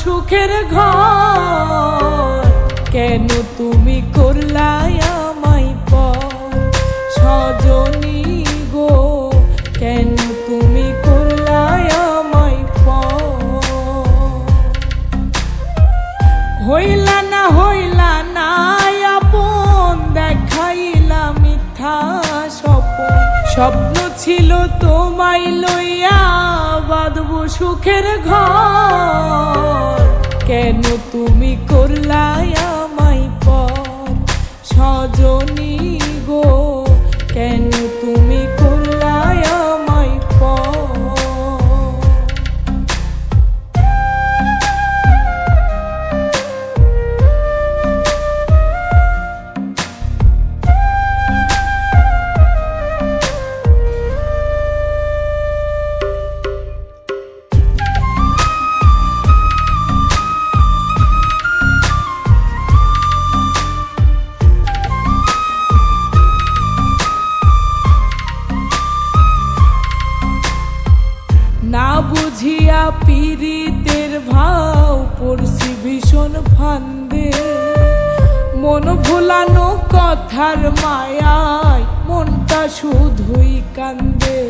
সুখের ঘর, কেন তুমি করলাই আমায় পর? সজনী গো, কেন তুমি করলাই আমায় পর? হইলা না আপন, দেখাইলা মিথ্যা স্বপ্ন। স্বপ্ন ছিল তোমায় লইয়া বাঁধবো সুখের ঘর, কেন তুমি করলাই আমায় পর? সজনী গো, কেন তুমি করলাই আমায় পর? না বুঝিয়া পীড়িতের ভাও পড়ছি ভীষণ ফান্দে, মন ভোলানো কথার মায়ায় মনটা শুধুই কান্দে।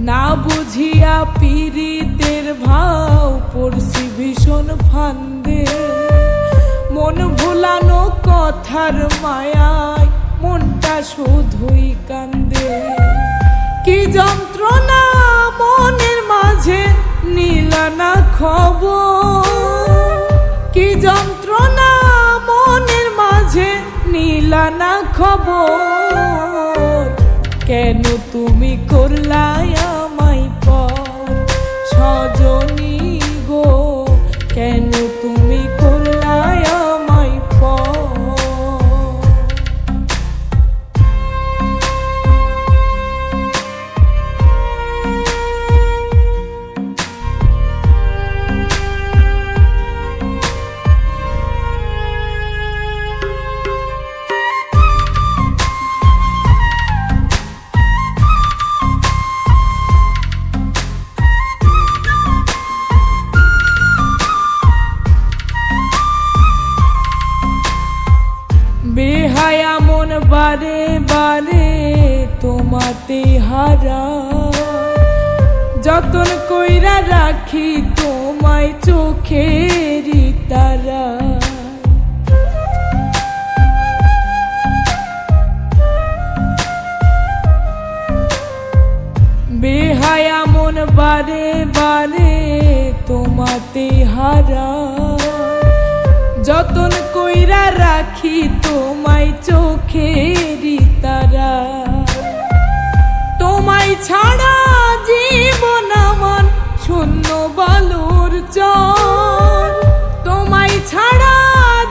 না বুঝিয়া পীড়িতের ভাও পড়ছি ভীষণ ফান্দে, মন ভোলানো কথার মায়ায় মনটা শুধুই কান্দে। কি যন্ত্রণা মনের মাঝে নিলা না খবর, কি যন্ত্রণা মনের মাঝে নিলা না খবর, কেন তুমি করলাই আমায় পর? সজনী গো, কেন তুমি করলাই আমায় পর? বেহায়া মন বারে বারে তোমাতে হারা, যতন কইরা রাখি তোমায় চোখেরই তারা। বেহায়া মন বারে বারে তোমাতে হারা, যতন কইরা রাখি তোমায় চোখেরই তারা। তোমায় ছাড়া জীবন আমার শূন্য বালুর চর, তোমায় ছাড়া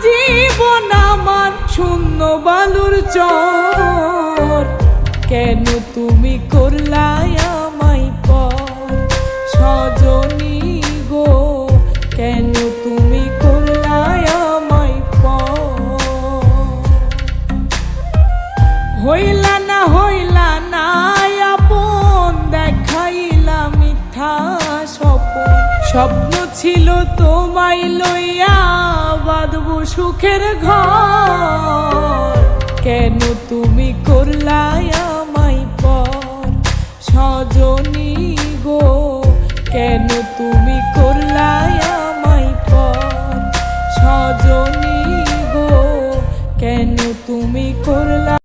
জীবন আমার শূন্য বালুর চর, কেন তুমি করলাই আমায় পর? সজনী গো, কেন তুমি করলাই আমায় পর? হইলা না আপন, দেখাইলা মিথ্যা স্বপ্ন। স্বপ্ন ছিল তোমায় লইয়া বাঁধবো সুখের ঘর, কেন তুমি করলাই আমায় পর? সজনী গো, কেন তুমি করলাই আমায় পর? সজনী গো, কেন তুমি করলা